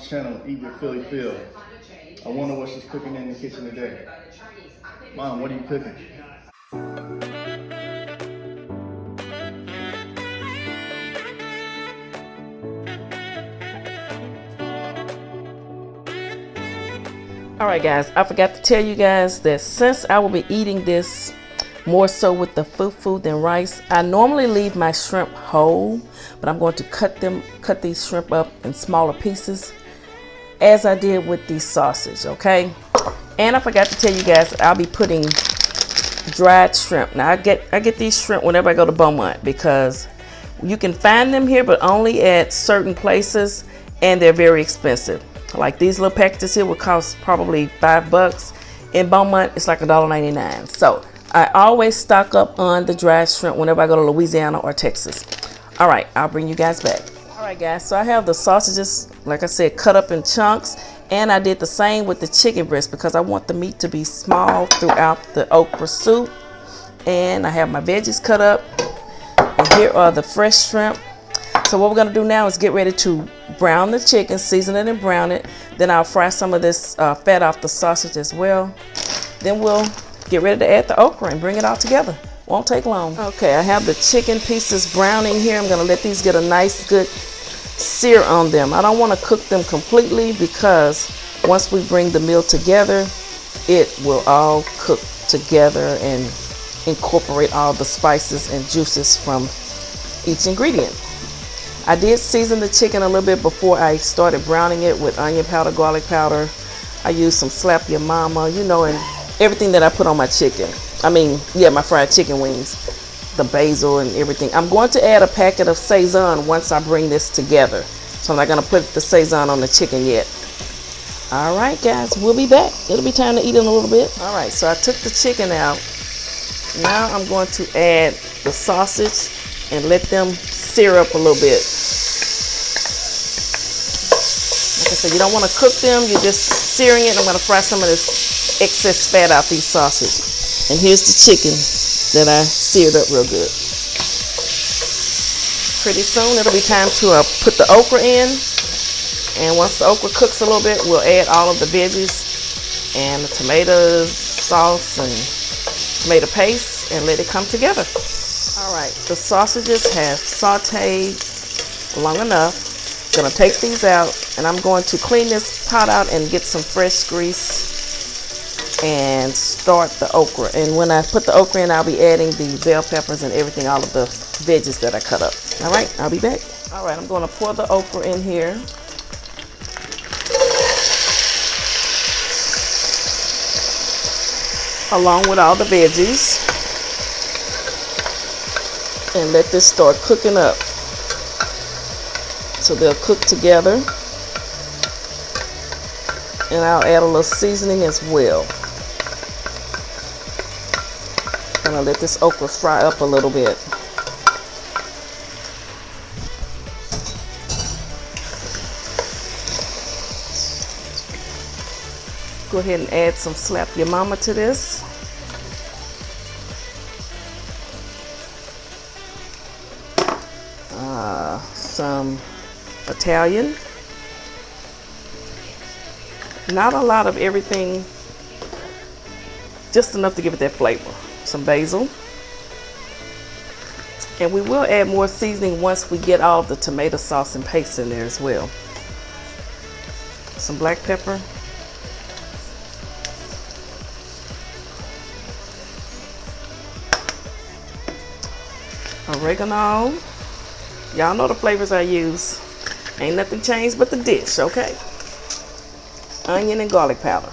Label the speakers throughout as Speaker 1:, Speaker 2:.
Speaker 1: channel, Eatwithphllyphyl. I wonder what she's cooking in the kitchen today. Mom, what are you cooking?
Speaker 2: Alright guys, I forgot to tell you guys that since I will be eating this more so with the FuFu than rice, I normally leave my shrimp whole, but I'm going to cut these shrimp up in smaller pieces as I did with the sausage, okay? And I forgot to tell you guys, I'll be putting dried shrimp. Now I get these shrimp whenever I go to Beaumont because you can find them here, but only at certain places, and they're very expensive. Like these little packages here would cost probably $5. In Beaumont, it's like $1.99. So I always stock up on the dried shrimp whenever I go to Louisiana or Texas. All right, I'll bring you guys back. All right, guys, so I have the sausages, like I said, cut up in chunks. And I did the same with the chicken breast because I want the meat to be small throughout the okra soup. And I have my veggies cut up. And here are the fresh shrimp. So what we're going to do now is get ready to brown the chicken, season it and brown it. Then I'll fry some of this fat off the sausage as well. Then we'll get ready to add the okra and bring it all together. Won't take long. Okay, I have the chicken pieces browning here. I'm going to let these get a nice good sear on them. I don't want to cook them completely because once we bring the meal together, it will all cook together and incorporate all the spices and juices from each ingredient. I did season the chicken a little bit before I started browning it with onion powder, garlic powder. I used some Slap Your Mama, you know, and everything that I put on my chicken. I mean, yeah, my fried chicken wings, the basil and everything. I'm going to add a packet of Sazon once I bring this together. So I'm not going to put the Sazon on the chicken yet. All right, guys, we'll be back. It'll be time to eat in a little bit. All right, so I took the chicken out. Now I'm going to add the sausage and let them sear up a little bit. Like I said, you don't want to cook them, you're just searing it. I'm going to fry some of this excess fat out these sausages. And here's the chicken that I seared up real good. Pretty soon it'll be time to put the okra in. And once the okra cooks a little bit, we'll add all of the veggies and the tomatoes, sauce, and tomato paste and let it come together. All right, the sausages have sauteed long enough. I'm gonna take these out and I'm going to clean this pot out and get some fresh grease and start the okra. And when I put the okra in, I'll be adding the bell peppers and everything, all of the veggies that I cut up. All right, I'll be back. All right, I'm gonna pour the okra in here. Along with all the veggies. And let this start cooking up. So they'll cook together. And I'll add a little seasoning as well. I'm gonna let this okra fry up a little bit. Go ahead and add some Slap Your Mama to this. Some Italian. Not a lot of everything, just enough to give it that flavor. Some basil. And we will add more seasoning once we get all the tomato sauce and paste in there as well. Some black pepper. Oregano. Y'all know the flavors I use. Ain't nothing changed but the dish, okay? Onion and garlic powder.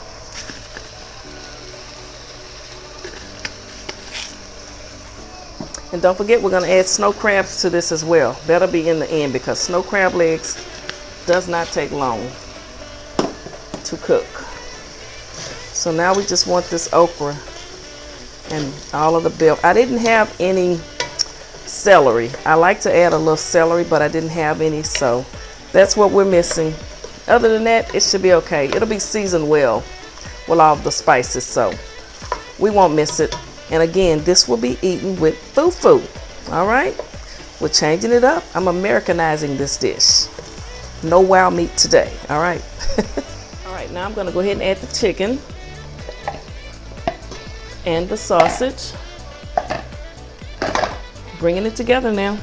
Speaker 2: And don't forget, we're gonna add snow crabs to this as well. That'll be in the end because snow crab legs does not take long to cook. So now we just want this okra and all of the bell. I didn't have any celery. I like to add a little celery, but I didn't have any, so that's what we're missing. Other than that, it should be okay. It'll be seasoned well with all the spices, so we won't miss it. And again, this will be eaten with FuFu. All right, we're changing it up. I'm Americanizing this dish. No wild meat today, all right? All right, now I'm gonna go ahead and add the chicken and the sausage. Bringing it together now.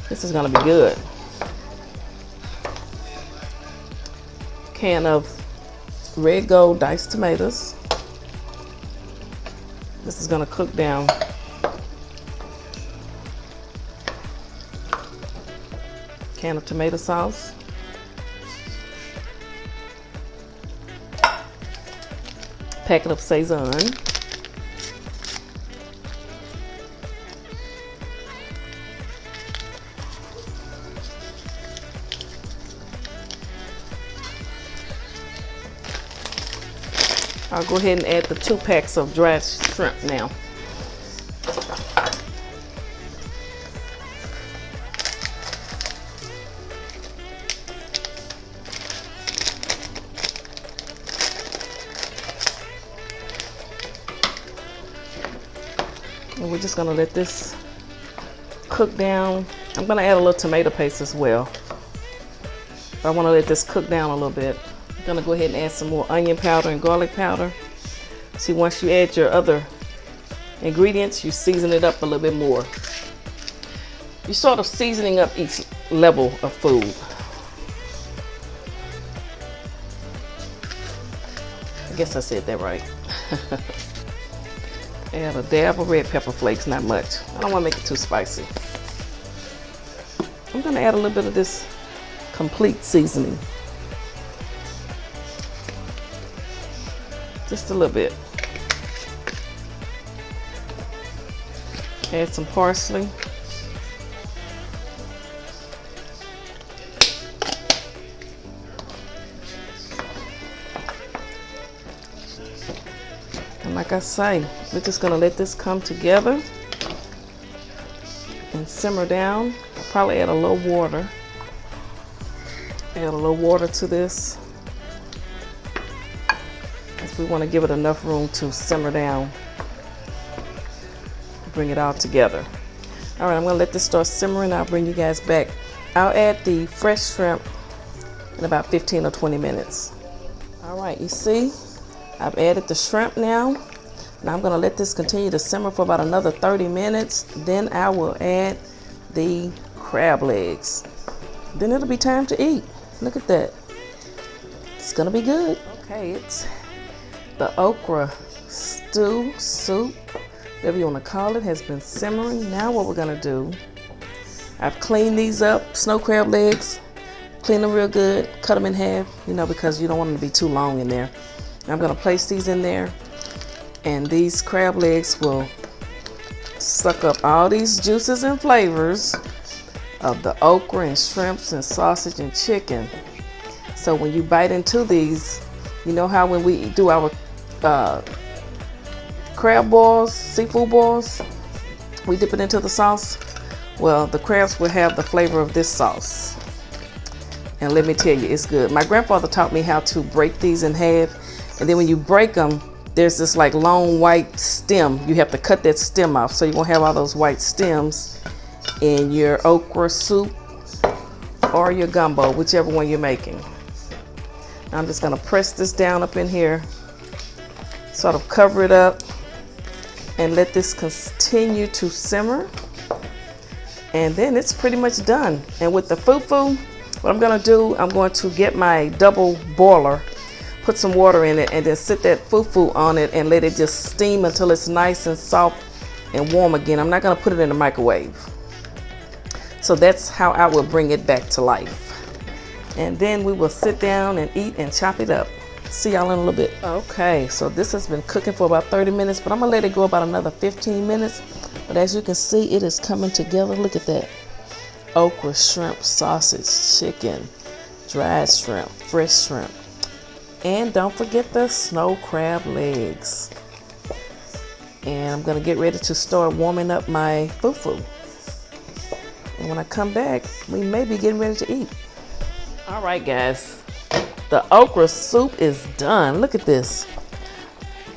Speaker 2: This is gonna be good. Can of red gold diced tomatoes. This is gonna cook down. Can of tomato sauce. Packet of Sazon. I'll go ahead and add the 2 packs of dried shrimp now. And we're just gonna let this cook down. I'm gonna add a little tomato paste as well. I wanna let this cook down a little bit. I'm gonna go ahead and add some more onion powder and garlic powder. See, once you add your other ingredients, you season it up a little bit more. You're sort of seasoning up each level of food. I guess I said that right. Add a dab of red pepper flakes, not much. I don't want to make it too spicy. I'm gonna add a little bit of this complete seasoning. Just a little bit. Add some parsley. And like I say, we're just gonna let this come together and simmer down. I'll probably add a little water. Add a little water to this. We want to give it enough room to simmer down. Bring it all together. All right, I'm going to let this start simmering. I'll bring you guys back. I'll add the fresh shrimp in about 15 or 20 minutes. All right, you see, I've added the shrimp now. Now I'm going to let this continue to simmer for about another 30 minutes. Then I will add the crab legs. Then it'll be time to eat. Look at that. It's going to be good. Okay, it's the okra stew, soup, whatever you want to call it, has been simmering. Now what we're gonna do, I've cleaned these up, snow crab legs, clean them real good, cut them in half, you know, because you don't want them to be too long in there. I'm gonna place these in there, and these crab legs will suck up all these juices and flavors of the okra and shrimps and sausage and chicken. So when you bite into these, you know how when we do our crab balls, seafood balls, we dip it into the sauce? Well, the crabs will have the flavor of this sauce. And let me tell you, it's good. My grandfather taught me how to break these in half. And then when you break them, there's this like long white stem. You have to cut that stem off so you won't have all those white stems in your okra soup or your gumbo, whichever one you're making. I'm just gonna press this down up in here, sort of cover it up, and let this continue to simmer. And then it's pretty much done. And with the FuFu, what I'm gonna do, I'm going to get my double boiler, put some water in it, and then sit that FuFu on it and let it just steam until it's nice and soft and warm again. I'm not gonna put it in the microwave. So that's how I will bring it back to life. And then we will sit down and eat and chop it up. See y'all in a little bit. Okay, so this has been cooking for about 30 minutes, but I'm gonna let it go about another 15 minutes. But as you can see, it is coming together. Look at that. Okra, shrimp, sausage, chicken, dried shrimp, fresh shrimp. And don't forget the snow crab legs. And I'm gonna get ready to start warming up my FuFu. And when I come back, we may be getting ready to eat. All right, guys, the okra soup is done. Look at this,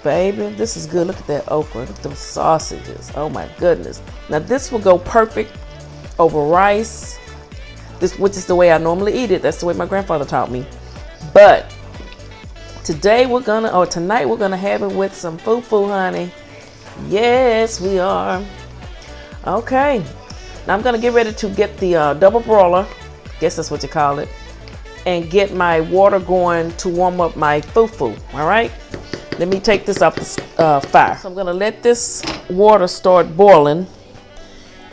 Speaker 2: baby. This is good. Look at that okra. Look at those sausages. Oh my goodness. Now this will go perfect over rice, which is the way I normally eat it. That's the way my grandfather taught me. But tonight we're gonna have it with some FuFu, honey. Yes, we are. Okay, now I'm gonna get ready to get the double broiler, guess that's what you call it, and get my water going to warm up my FuFu. All right, let me take this off the fire. So I'm gonna let this water start boiling,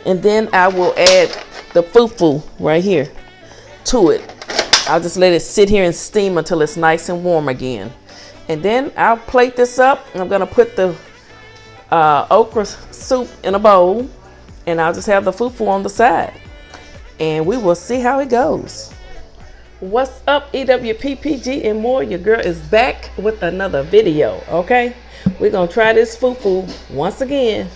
Speaker 2: and then I will add the FuFu right here to it. I'll just let it sit here and steam until it's nice and warm again. And then I'll plate this up. I'm gonna put the okra soup in a bowl, and I'll just have the FuFu on the side. And we will see how it goes. What's up, EWPPG and more? Your girl is back with another video, okay? We're gonna try this FuFu once again.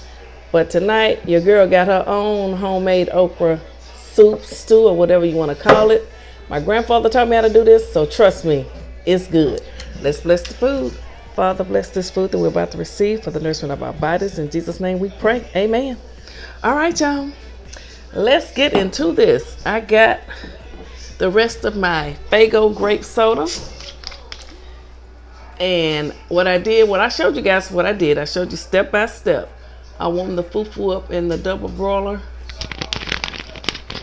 Speaker 2: But tonight, your girl got her own homemade okra soup, stew, or whatever you wanna call it. My grandfather taught me how to do this, so trust me, it's good. Let's bless the food. Father, bless this food that we're about to receive for the nourishment of our bodies. In Jesus' name we pray, amen. All right, y'all, let's get into this. I got the rest of my Faygo grape soda. And what I showed you guys what I did. I showed you step by step. I warmed the FuFu up in the double broiler.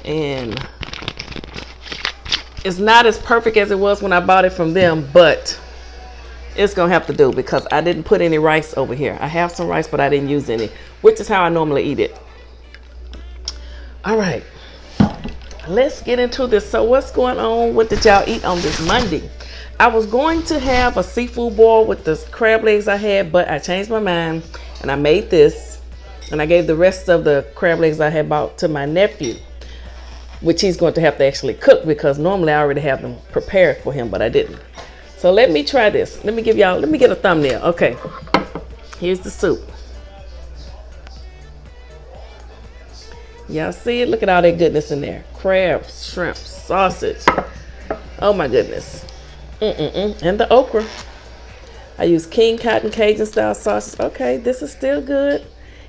Speaker 2: And it's not as perfect as it was when I bought it from them, but it's gonna have to do because I didn't put any rice over here. I have some rice, but I didn't use any, which is how I normally eat it. All right, let's get into this. So what's going on? What did y'all eat on this Monday? I was going to have a seafood boil with the crab legs I had, but I changed my mind and I made this, and I gave the rest of the crab legs I had bought to my nephew, which he's going to have to actually cook because normally I already have them prepared for him, but I didn't. So let me try this. Let me get a thumbnail. Okay, here's the soup. Y'all see it? Look at all that goodness in there. Crab, shrimp, sausage. Oh my goodness. And the okra. I use King Cotton Cajun style sausage. Okay, this is still good.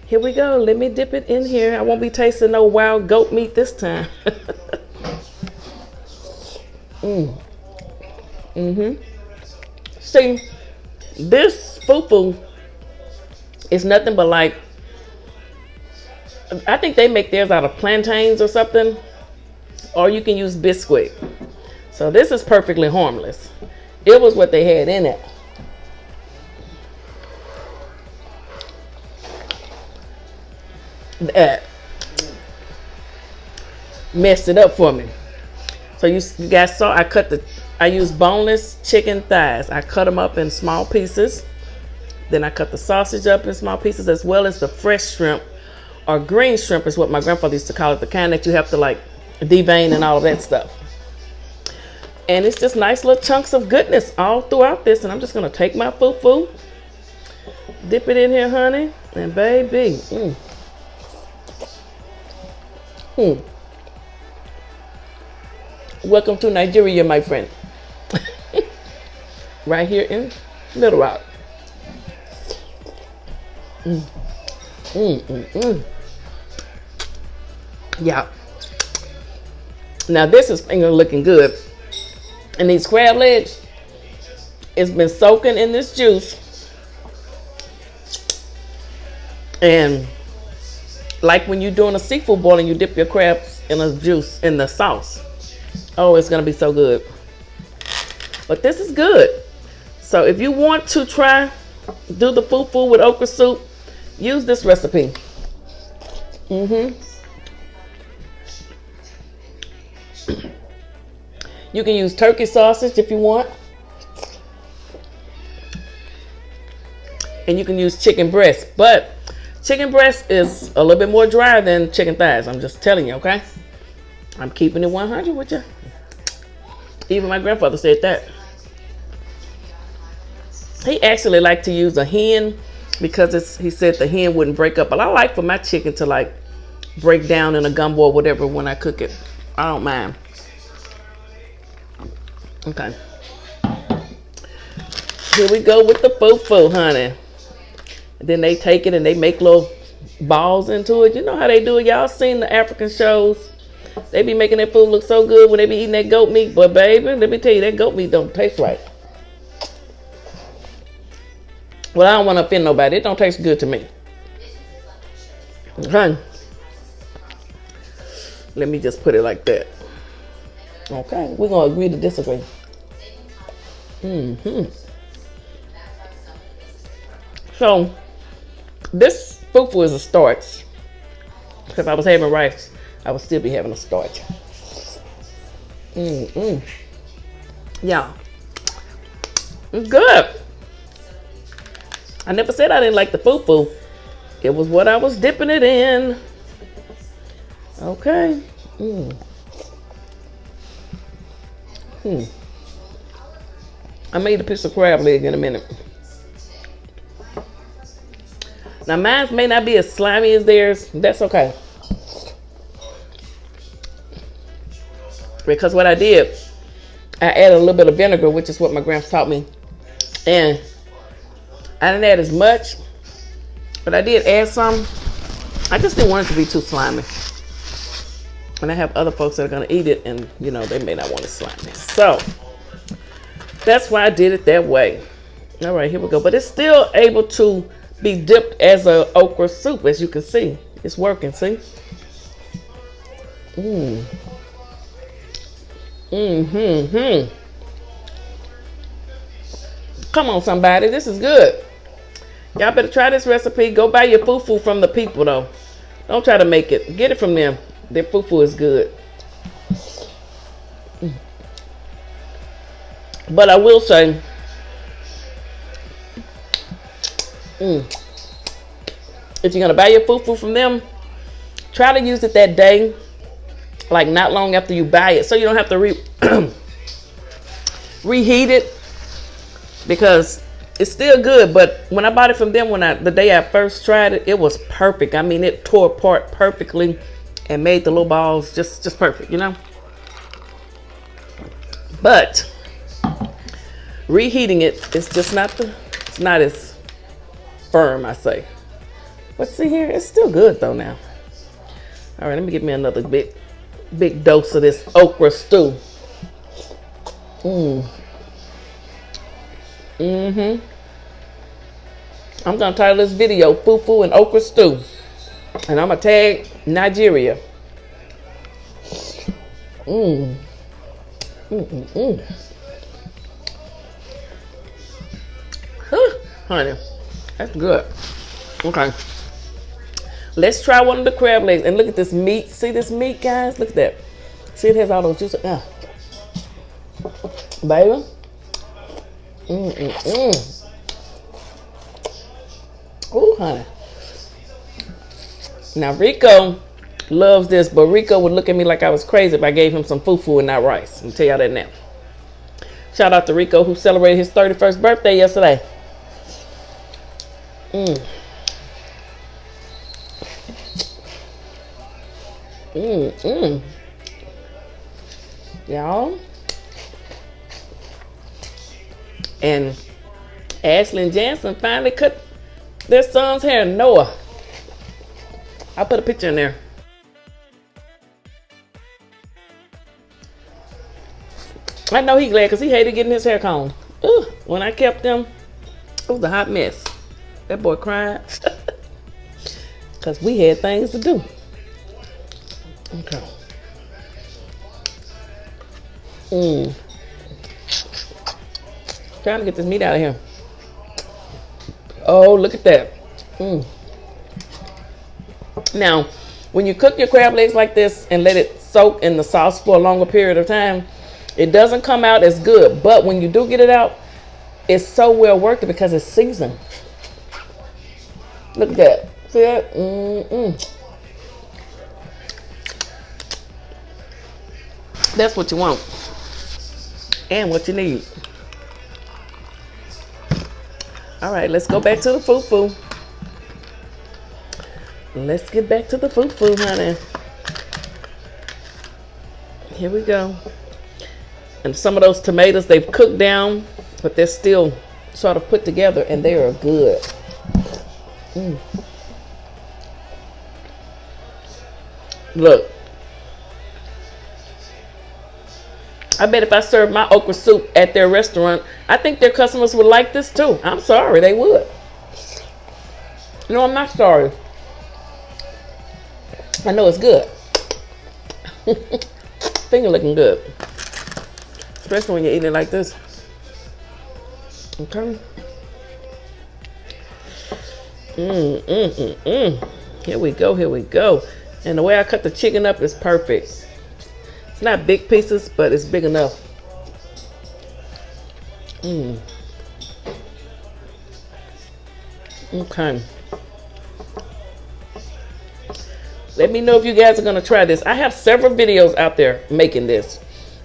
Speaker 2: Here we go. Let me dip it in here. I won't be tasting no wild goat meat this time. See, this FuFu is nothing but like, I think they make theirs out of plantains or something, or you can use biscuit. So this is perfectly harmless. It was what they had in it. That messed it up for me. So you guys saw I used boneless chicken thighs. I cut them up in small pieces. Then I cut the sausage up in small pieces, as well as the fresh shrimp, or green shrimp is what my grandfather used to call it, the kind that you have to like devein and all of that stuff. And it's just nice little chunks of goodness all throughout this. And I'm just gonna take my FuFu, dip it in here, honey, and baby, welcome to Nigeria, my friend. Right here in Little Rock. Yeah. Now this is looking good. And these crab legs, it's been soaking in this juice. And like when you're doing a seafood boil and you dip your crabs in a juice in the sauce. Oh, it's gonna be so good. But this is good. So if you want to do the FuFu with okra soup, use this recipe. You can use turkey sausage if you want. And you can use chicken breast. But chicken breast is a little bit more dry than chicken thighs. I'm just telling you, okay? I'm keeping it 100 with you. Even my grandfather said that. He actually liked to use a hen because he said the hen wouldn't break up. But I like for my chicken to like break down in a gumbo or whatever when I cook it. I don't mind. Okay. Here we go with the FuFu, honey. And then they take it and they make little balls into it. You know how they do it. Y'all seen the African shows? They be making that food look so good when they be eating that goat meat. But baby, let me tell you, that goat meat don't taste right. Well, I don't want to offend nobody. It don't taste good to me. Okay. Let me just put it like that. Okay, we're going to agree to disagree. So, this FuFu is a starch. If I was having rice, I would still be having a starch. Yeah. It's good. I never said I didn't like the FuFu. It was what I was dipping it in. Okay. I made a piece of crab leg in a minute. Now mine may not be as slimy as theirs. That's okay. Because what I did, I added a little bit of vinegar, which is what my grandpa taught me. And I didn't add as much, but I did add some. I just didn't want it to be too slimy. And I have other folks that are gonna eat it and you know, they may not want it slimy. So that's why I did it that way. All right, here we go. But it's still able to be dipped as a okra soup, as you can see. It's working, see? Come on, somebody, this is good. Y'all better try this recipe. Go buy your FuFu from the people, though. Don't try to make it. Get it from them. Their FuFu is good. But I will say, if you're gonna buy your FuFu from them, try to use it that day, like not long after you buy it, so you don't have to reheat it, because it's still good. But when I bought it from them, the day I first tried it, it was perfect. I mean, it tore apart perfectly and made the little balls just perfect, you know. But reheating it, it's just not it's not as firm, I say. But see here, it's still good though now. All right, let me get me another big dose of this okra stew. I'm gonna title this video FuFu and okra stew, and I'm gonna tag Nigeria. Honey, that's good. Okay, let's try one of the crab legs. And look at this meat. See this meat, guys? Look at that. See, it has all those juices. Baby. Ooh, honey. Now, Rico loves this, but Rico would look at me like I was crazy if I gave him some FuFu and not rice. I'll tell y'all that now. Shout out to Rico, who celebrated his 31st birthday yesterday. Y'all. And Ashley and Jansen finally cut their son's hair, Noah. I'll put a picture in there. I know he's glad because he hated getting his hair combed. Ooh, when I kept them, it was a hot mess. That boy cried because we had things to do. Okay. Trying to get this meat out of here. Oh, look at that. Now, when you cook your crab legs like this and let it soak in the sauce for a longer period of time, it doesn't come out as good. But when you do get it out, it's so well worth it because it's seasoned. Look at that. See that? That's what you want. And what you need. All right, let's go back to the FuFu. Let's get back to the FuFu, honey. Here we go. And some of those tomatoes, they've cooked down, but they're still sort of put together, and they are good. Look. I bet if I served my okra soup at their restaurant, I think their customers would like this too. I'm sorry, they would. No, I'm not sorry. I know it's good. Finger looking good. Especially when you're eating it like this. Okay. Here we go, here we go. And the way I cut the chicken up is perfect. It's not big pieces, but it's big enough. Okay. Let me know if you guys are going to try this. I have several videos out there making this.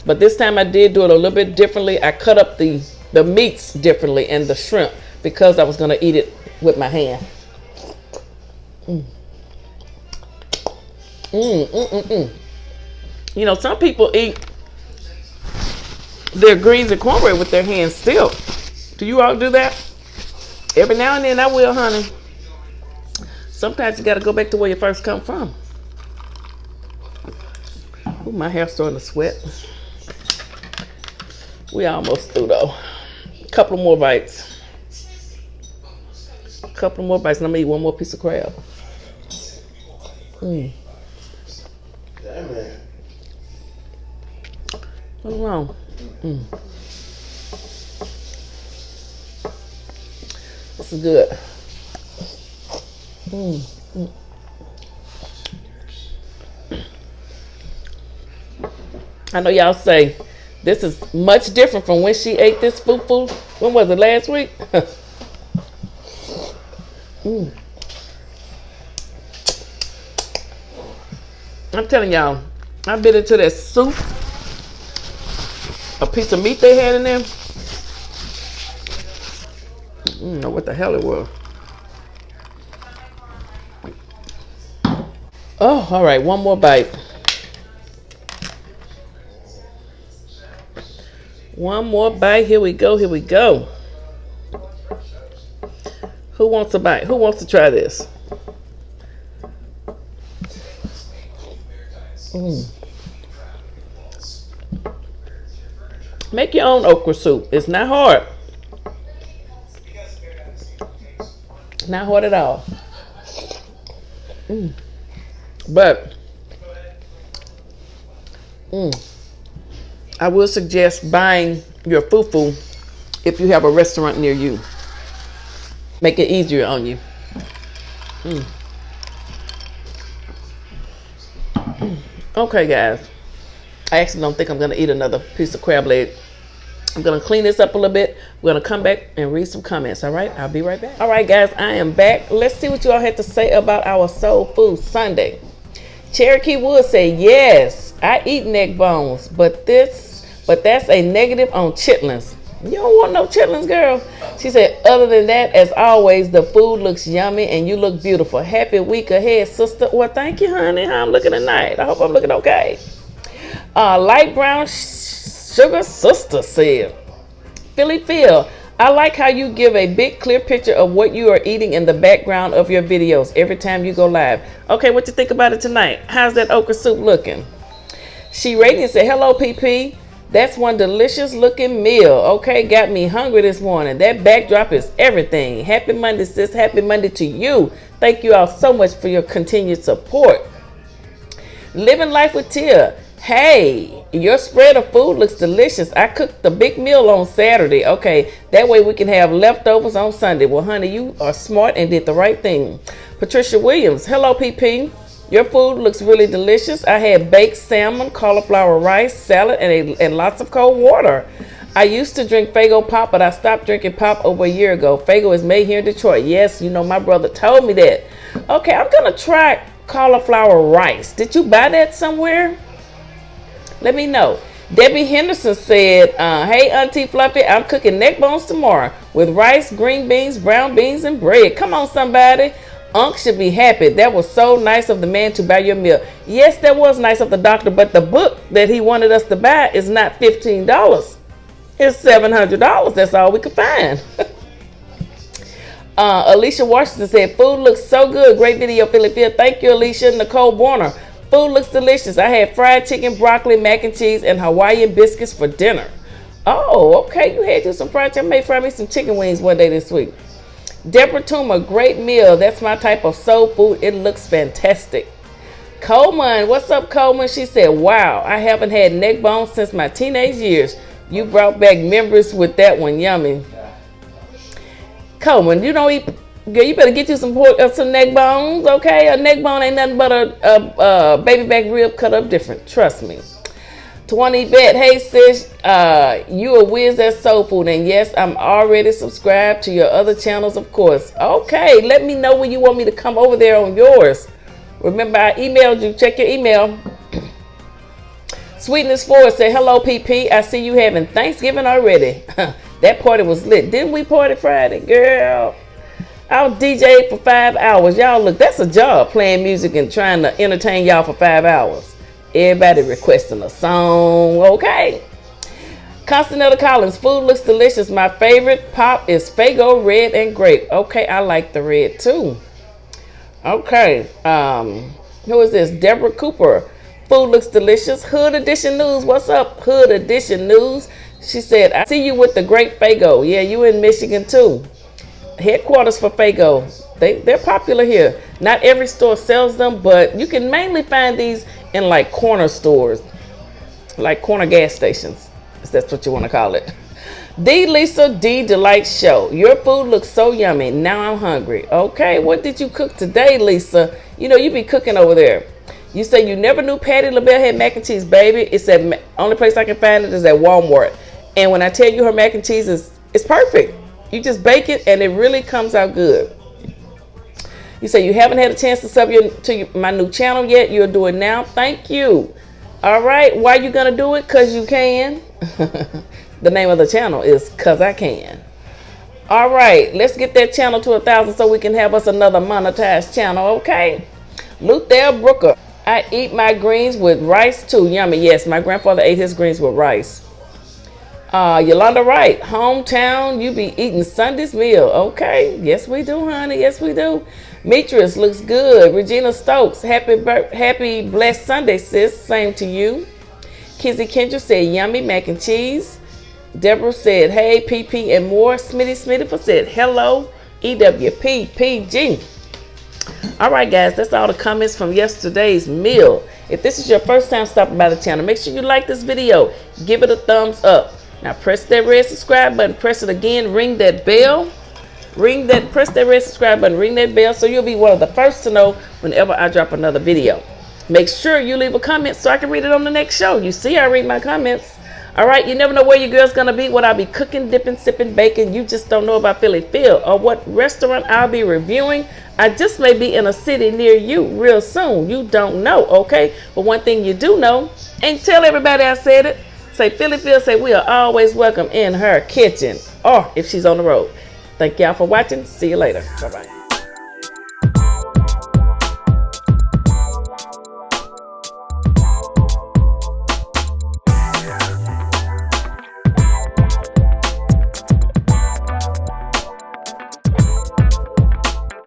Speaker 2: But this time I did do it a little bit differently. I cut up the meats differently and the shrimp because I was going to eat it with my hand. You know, some people eat their greens and cornbread with their hands still. Do you all do that? Every now and then I will, honey. Sometimes you got to go back to where you first come from. Ooh, my hair's starting to sweat. We almost through though. Couple more bites. Couple more bites and I'm gonna eat one more piece of crab. Damn man. What's wrong? This is good. I know y'all say this is much different from when she ate this FuFu. When was it? Last week? I'm telling y'all, I bit into that soup. A piece of meat they had in there. I don't know what the hell it was. Oh, all right, one more bite. One more bite. Here we go. Here we go. Who wants a bite? Who wants to try this? Make your own okra soup. It's not hard. Not hard at all. But I will suggest buying your FuFu if you have a restaurant near you. Make it easier on you. Okay, guys. I actually don't think I'm going to eat another piece of crab leg. I'm going to clean this up a little bit. We're going to come back and read some comments, all right? I'll be right back. All right, guys, I am back. Let's see what you all had to say about our Soul Food Sunday. Cherokee Wood said, yes, I eat neck bones, but that's a negative on chitlins. You don't want no chitlins, girl. She said, other than that, as always, the food looks yummy and you look beautiful. Happy week ahead, sister. Well, thank you, honey. How I'm looking tonight. I hope I'm looking okay. Light brown sugar sister said, Philly, I like how you give a big clear picture of what you are eating in the background of your videos every time you go live. Okay, what you think about it tonight? How's that okra soup looking? She Radiant said, hello, PP. That's one delicious looking meal. Okay, got me hungry this morning. That backdrop is everything. Happy Monday, sis. Happy Monday to you. Thank you all so much for your continued support. Living Life with Tia. Hey, your spread of food looks delicious. I cooked the big meal on Saturday. Okay, that way we can have leftovers on Sunday. Well, honey, you are smart and did the right thing. Patricia Williams. Hello, PP. Your food looks really delicious. I had baked salmon, cauliflower rice, salad, and lots of cold water. I used to drink Faygo Pop, but I stopped drinking pop over a year ago. Faygo is made here in Detroit. Yes, you know, my brother told me that. Okay, I'm going to try cauliflower rice. Did you buy that somewhere? Let me know. Debbie Henderson said, hey, Auntie Fluffy, I'm cooking neck bones tomorrow with rice, green beans, brown beans, and bread. Come on, somebody. Unc should be happy. That was so nice of the man to buy your meal. Yes, that was nice of the doctor, but the book that he wanted us to buy is not $15. It's $700. That's all we could find. Alicia Washington said, food looks so good. Great video, Philly. Thank you, Alicia. Nicole Warner. Food looks delicious. I had fried chicken, broccoli, mac and cheese, and Hawaiian biscuits for dinner. Oh, okay. You had you some fried chicken. I made fried me some chicken wings one day this week. Deborah Toomer, great meal. That's my type of soul food. It looks fantastic. Coleman, what's up, Coleman? She said, wow, I haven't had neck bones since my teenage years. You brought back memories with that one. Yummy. Coleman, you don't eat. Girl, you better get you some neck bones, okay? A neck bone ain't nothing but a baby back rib cut up different. Trust me. 20 bet, hey sis, you a whiz at soul food, and yes, I'm already subscribed to your other channels, of course. Okay, let me know when you want me to come over there on yours. Remember, I emailed you. Check your email. Sweetness Ford said, hello, PP. I see you having Thanksgiving already. That party was lit. Didn't we party Friday, girl? I was DJing for 5 hours. Y'all, look, that's a job, playing music and trying to entertain y'all for 5 hours. Everybody requesting a song, okay? Constanetta Collins, food looks delicious. My favorite pop is Faygo red and grape. Okay, I like the red too. Okay, who is this? Deborah Cooper, food looks delicious. Hood Edition News, what's up, Hood Edition News? She said, I see you with the grape Faygo. Yeah, you in Michigan too. Headquarters for Faygo. They're popular here. Not every store sells them, but you can mainly find these in like corner stores, like corner gas stations, if that's what you want to call it. D Lisa D Delight Show. Your food looks so yummy. Now I'm hungry. Okay, what did you cook today, Lisa? You know, you be cooking over there. You say you never knew Patty LaBelle had mac and cheese, baby. It's at only place I can find it is at Walmart. And when I tell you her mac and cheese it's perfect. You just bake it and it really comes out good. You say you haven't had a chance to sub to my new channel yet. You'll do it now. Thank you. All right. Why you going to do it? Because you can. The name of the channel is Cause I Can. All right. Let's get that channel to 1,000 so we can have us another monetized channel. Okay. Luther Brooker. I eat my greens with rice too. Yummy. Yes, my grandfather ate his greens with rice. Yolanda Wright, hometown, you be eating Sunday's meal. Okay, yes we do, honey, yes we do. Metris looks good. Regina Stokes, happy blessed Sunday, sis. Same to you. Kizzy Kendra said yummy mac and cheese. Deborah said hey, PP and more. Smitty said hello, EWPPG. All right, guys, that's all the comments from yesterday's meal. If this is your first time stopping by the channel, make sure you like this video. Give it a thumbs up. Now press that red subscribe button, press it again, ring that bell. Press that red subscribe button, ring that bell so you'll be one of the first to know whenever I drop another video. Make sure you leave a comment so I can read it on the next show. You see, I read my comments. All right, you never know where your girl's gonna be, what I'll be cooking, dipping, sipping, baking. You just don't know about Philly Phil or what restaurant I'll be reviewing. I just may be in a city near you real soon. You don't know, okay? But one thing you do know, and tell everybody I said it. Say Philly Phil, say we are always welcome in her kitchen or if she's on the road. Thank y'all for watching. See you later. Bye-bye.